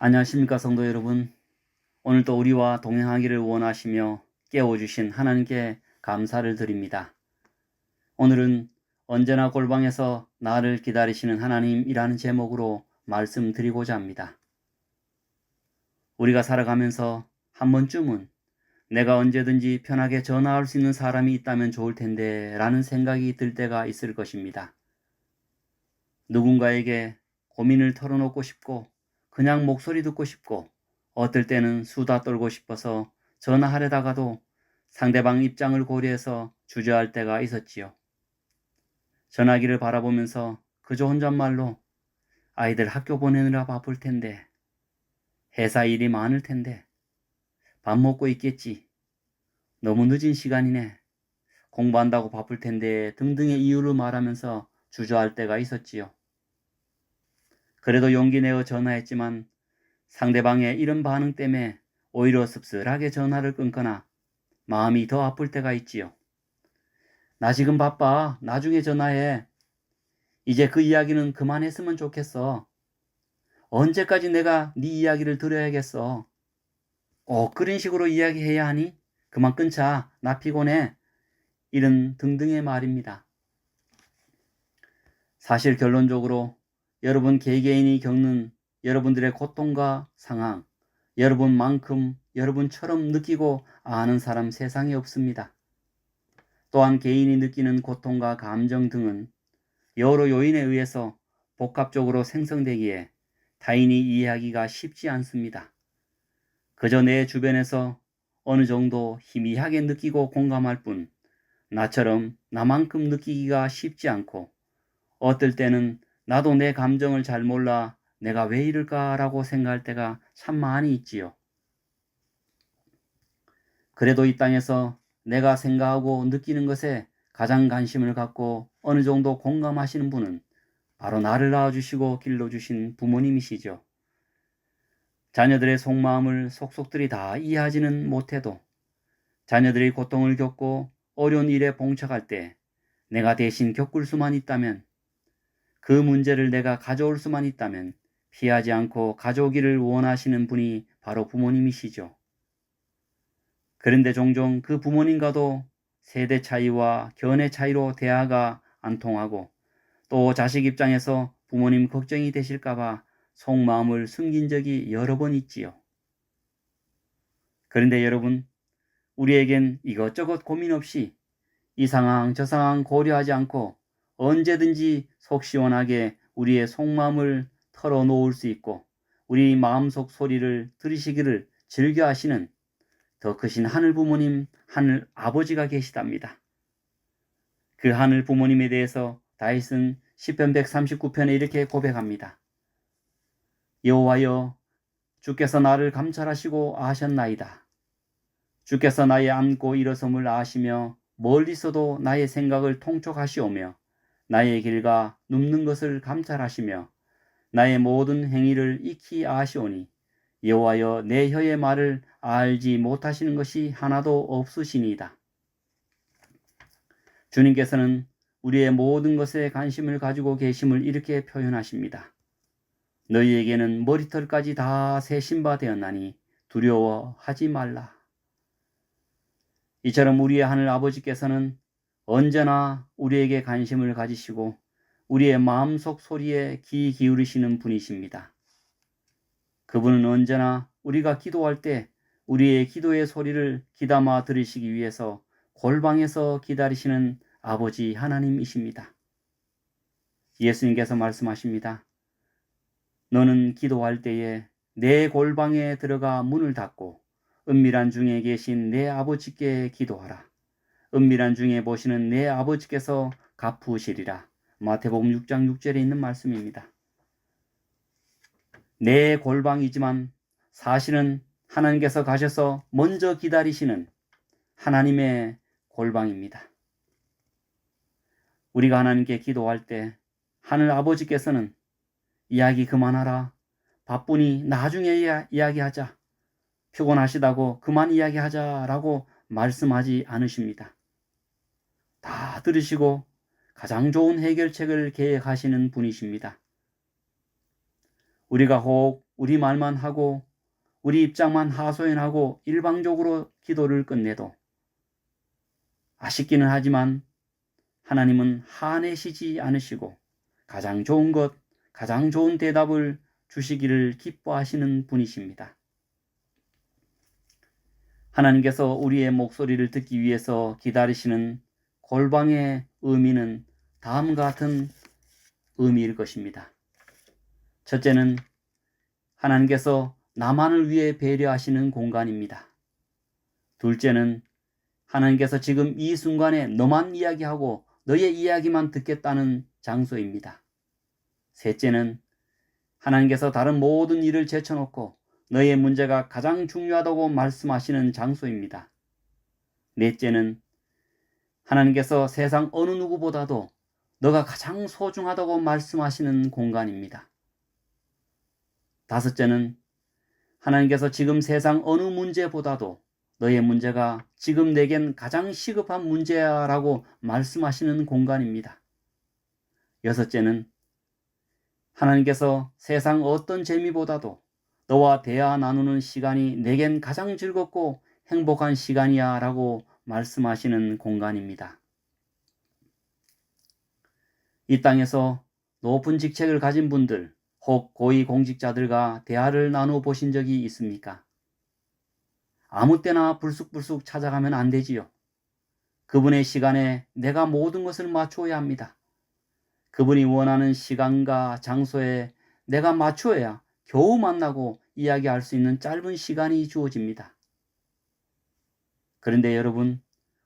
안녕하십니까 성도 여러분. 오늘도 우리와 동행하기를 원하시며 깨워주신 하나님께 감사를 드립니다. 오늘은 언제나 골방에서 나를 기다리시는 하나님이라는 제목으로 말씀드리고자 합니다. 우리가 살아가면서 한 번쯤은 내가 언제든지 편하게 전화할 수 있는 사람이 있다면 좋을 텐데 라는 생각이 들 때가 있을 것입니다. 누군가에게 고민을 털어놓고 싶고 그냥 목소리 듣고 싶고 어떨 때는 수다 떨고 싶어서 전화하려다가도 상대방 입장을 고려해서 주저할 때가 있었지요. 전화기를 바라보면서 그저 혼잣말로 아이들 학교 보내느라 바쁠 텐데, 회사 일이 많을 텐데, 밥 먹고 있겠지, 너무 늦은 시간이네, 공부한다고 바쁠 텐데 등등의 이유를 말하면서 주저할 때가 있었지요. 그래도 용기 내어 전화했지만 상대방의 이런 반응 때문에 오히려 씁쓸하게 전화를 끊거나 마음이 더 아플 때가 있지요. 나 지금 바빠. 나중에 전화해. 이제 그 이야기는 그만했으면 좋겠어. 언제까지 내가 네 이야기를 들어야겠어. 그런 식으로 이야기해야 하니? 그만 끊자. 나 피곤해. 이런 등등의 말입니다. 사실 결론적으로 여러분 개개인이 겪는 여러분들의 고통과 상황, 여러분만큼 여러분처럼 느끼고 아는 사람 세상에 없습니다. 또한 개인이 느끼는 고통과 감정 등은 여러 요인에 의해서 복합적으로 생성되기에 타인이 이해하기가 쉽지 않습니다. 그저 내 주변에서 어느 정도 희미하게 느끼고 공감할 뿐 나처럼 나만큼 느끼기가 쉽지 않고 어떨 때는 나도 내 감정을 잘 몰라 내가 왜 이럴까라고 생각할 때가 참 많이 있지요. 그래도 이 땅에서 내가 생각하고 느끼는 것에 가장 관심을 갖고 어느 정도 공감하시는 분은 바로 나를 낳아주시고 길러주신 부모님이시죠. 자녀들의 속마음을 속속들이 다 이해하지는 못해도 자녀들이 고통을 겪고 어려운 일에 봉착할 때 내가 대신 겪을 수만 있다면, 그 문제를 내가 가져올 수만 있다면 피하지 않고 가져오기를 원하시는 분이 바로 부모님이시죠. 그런데 종종 그 부모님과도 세대 차이와 견해 차이로 대화가 안 통하고 또 자식 입장에서 부모님 걱정이 되실까봐 속마음을 숨긴 적이 여러 번 있지요. 그런데 여러분, 우리에겐 이것저것 고민 없이 이 상황 저 상황 고려하지 않고 언제든지 속 시원하게 우리의 속마음을 털어놓을 수 있고 우리 마음속 소리를 들으시기를 즐겨 하시는 더 크신 하늘 부모님, 하늘 아버지가 계시답니다. 그 하늘 부모님에 대해서 다윗은 시편 139편에 이렇게 고백합니다. 여호와여, 주께서 나를 감찰하시고 아셨나이다. 주께서 나의 앉고 일어섬을 아시며 멀리서도 나의 생각을 통촉하시오며 나의 길과 눕는 것을 감찰하시며 나의 모든 행위를 익히 아시오니 여호와여, 내 혀의 말을 알지 못하시는 것이 하나도 없으시니이다. 주님께서는 우리의 모든 것에 관심을 가지고 계심을 이렇게 표현하십니다. 너희에게는 머리털까지 다 세신 바 되었나니 두려워하지 말라. 이처럼 우리의 하늘 아버지께서는 언제나 우리에게 관심을 가지시고 우리의 마음속 소리에 귀 기울이시는 분이십니다. 그분은 언제나 우리가 기도할 때 우리의 기도의 소리를 귀담아 들으시기 위해서 골방에서 기다리시는 아버지 하나님이십니다. 예수님께서 말씀하십니다. 너는 기도할 때에 내 골방에 들어가 문을 닫고 은밀한 중에 계신 내 아버지께 기도하라. 은밀한 중에 보시는 내 아버지께서 갚으시리라. 마태복음 6장 6절에 있는 말씀입니다. 내 골방이지만 사실은 하나님께서 가셔서 먼저 기다리시는 하나님의 골방입니다. 우리가 하나님께 기도할 때 하늘 아버지께서는 이야기 그만하라. 바쁘니 나중에 이야기하자. 피곤하시다고 그만 이야기하자라고 말씀하지 않으십니다. 다 들으시고 가장 좋은 해결책을 계획하시는 분이십니다. 우리가 혹 우리 말만 하고 우리 입장만 하소연하고 일방적으로 기도를 끝내도 아쉽기는 하지만 하나님은 화내시지 않으시고 가장 좋은 것, 가장 좋은 대답을 주시기를 기뻐하시는 분이십니다. 하나님께서 우리의 목소리를 듣기 위해서 기다리시는 골방의 의미는 다음과 같은 의미일 것입니다. 첫째는 하나님께서 나만을 위해 배려하시는 공간입니다. 둘째는 하나님께서 지금 이 순간에 너만 이야기하고 너의 이야기만 듣겠다는 장소입니다. 셋째는 하나님께서 다른 모든 일을 제쳐놓고 너의 문제가 가장 중요하다고 말씀하시는 장소입니다. 넷째는 하나님께서 세상 어느 누구보다도 너가 가장 소중하다고 말씀하시는 공간입니다. 다섯째는 하나님께서 지금 세상 어느 문제보다도 너의 문제가 지금 내겐 가장 시급한 문제야라고 말씀하시는 공간입니다. 여섯째는 하나님께서 세상 어떤 재미보다도 너와 대화 나누는 시간이 내겐 가장 즐겁고 행복한 시간이야 라고 말씀하시는 공간입니다. 이 땅에서 높은 직책을 가진 분들 혹 고위공직자들과 대화를 나누어 보신 적이 있습니까? 아무 때나 불쑥불쑥 찾아가면 안 되지요. 그분의 시간에 내가 모든 것을 맞추어야 합니다. 그분이 원하는 시간과 장소에 내가 맞추어야 겨우 만나고 이야기할 수 있는 짧은 시간이 주어집니다. 그런데 여러분,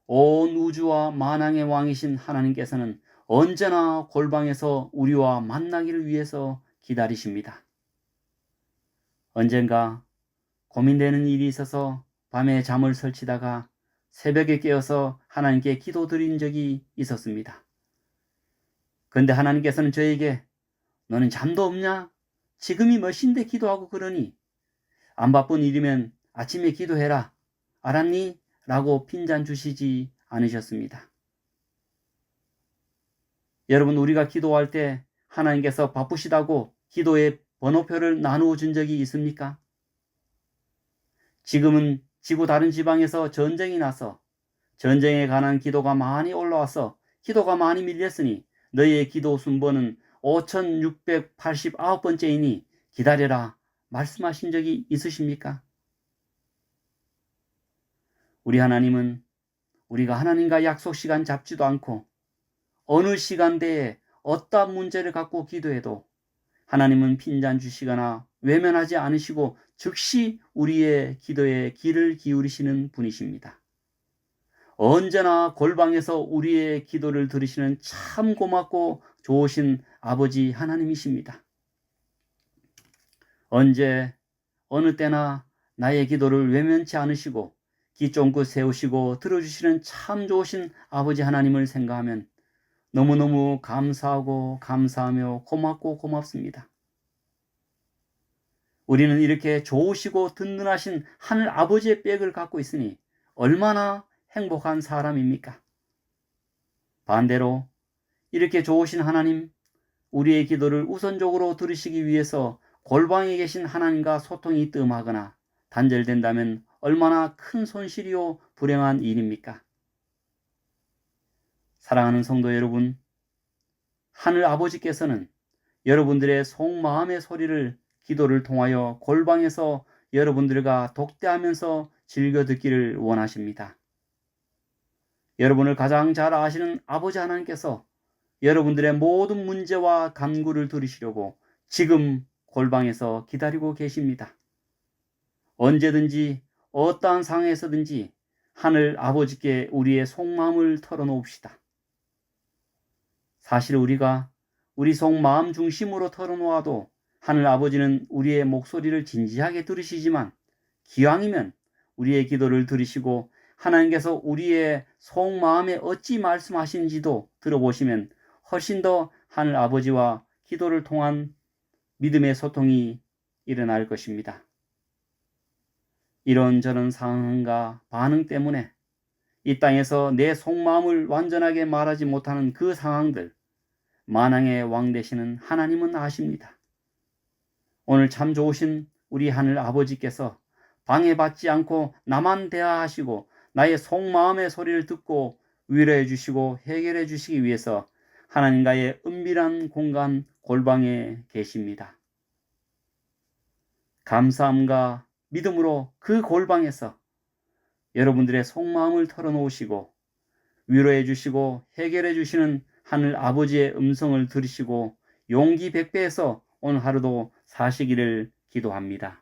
온 우주와 만왕의 왕이신 하나님께서는 언제나 골방에서 우리와 만나기를 위해서 기다리십니다. 언젠가 고민되는 일이 있어서 밤에 잠을 설치다가 새벽에 깨어서 하나님께 기도드린 적이 있었습니다. 그런데 하나님께서는 저에게 너는 잠도 없냐? 지금이 몇 시인데 기도하고 그러니? 안 바쁜 일이면 아침에 기도해라. 알았니? 라고 핀잔 주시지 않으셨습니다. 여러분, 우리가 기도할 때 하나님께서 바쁘시다고 기도의 번호표를 나누어 준 적이 있습니까? 지금은 지구 다른 지방에서 전쟁이 나서 전쟁에 관한 기도가 많이 올라와서 기도가 많이 밀렸으니 너희의 기도 순번은 5689번째이니 기다려라 말씀하신 적이 있으십니까? 우리 하나님은 우리가 하나님과 약속 시간 잡지도 않고 어느 시간대에 어떠한 문제를 갖고 기도해도 하나님은 핀잔 주시거나 외면하지 않으시고 즉시 우리의 기도에 귀를 기울이시는 분이십니다. 언제나 골방에서 우리의 기도를 들으시는 참 고맙고 좋으신 아버지 하나님이십니다. 언제 어느 때나 나의 기도를 외면치 않으시고 귀 쫑긋 세우시고 들어주시는 참 좋으신 아버지 하나님을 생각하면 너무너무 감사하고 감사하며 고맙고 고맙습니다. 우리는 이렇게 좋으시고 든든하신 하늘 아버지의 백을 갖고 있으니 얼마나 행복한 사람입니까? 반대로 이렇게 좋으신 하나님, 우리의 기도를 우선적으로 들으시기 위해서 골방에 계신 하나님과 소통이 뜸하거나 단절된다면 얼마나 큰 손실이요 불행한 일입니까? 사랑하는 성도 여러분, 하늘 아버지께서는 여러분들의 속마음의 소리를 기도를 통하여 골방에서 여러분들과 독대하면서 즐겨 듣기를 원하십니다. 여러분을 가장 잘 아시는 아버지 하나님께서 여러분들의 모든 문제와 간구를 들으시려고 지금 골방에서 기다리고 계십니다. 언제든지 어떠한 상황에서든지 하늘 아버지께 우리의 속마음을 털어놓읍시다. 사실 우리가 우리 속마음 중심으로 털어놓아도 하늘 아버지는 우리의 목소리를 진지하게 들으시지만 기왕이면 우리의 기도를 들으시고 하나님께서 우리의 속마음에 어찌 말씀하시는지도 들어보시면 훨씬 더 하늘 아버지와 기도를 통한 믿음의 소통이 일어날 것입니다. 이런저런 상황과 반응 때문에 이 땅에서 내 속마음을 완전하게 말하지 못하는 그 상황들, 만왕의 왕 되시는 하나님은 아십니다. 오늘 참 좋으신 우리 하늘 아버지께서 방해받지 않고 나만 대하하시고 나의 속마음의 소리를 듣고 위로해 주시고 해결해 주시기 위해서 하나님과의 은밀한 공간 골방에 계십니다. 감사함과 믿음으로 그 골방에서 여러분들의 속마음을 털어놓으시고 위로해 주시고 해결해 주시는 하늘 아버지의 음성을 들으시고 용기 100배에서 오늘 하루도 사시기를 기도합니다.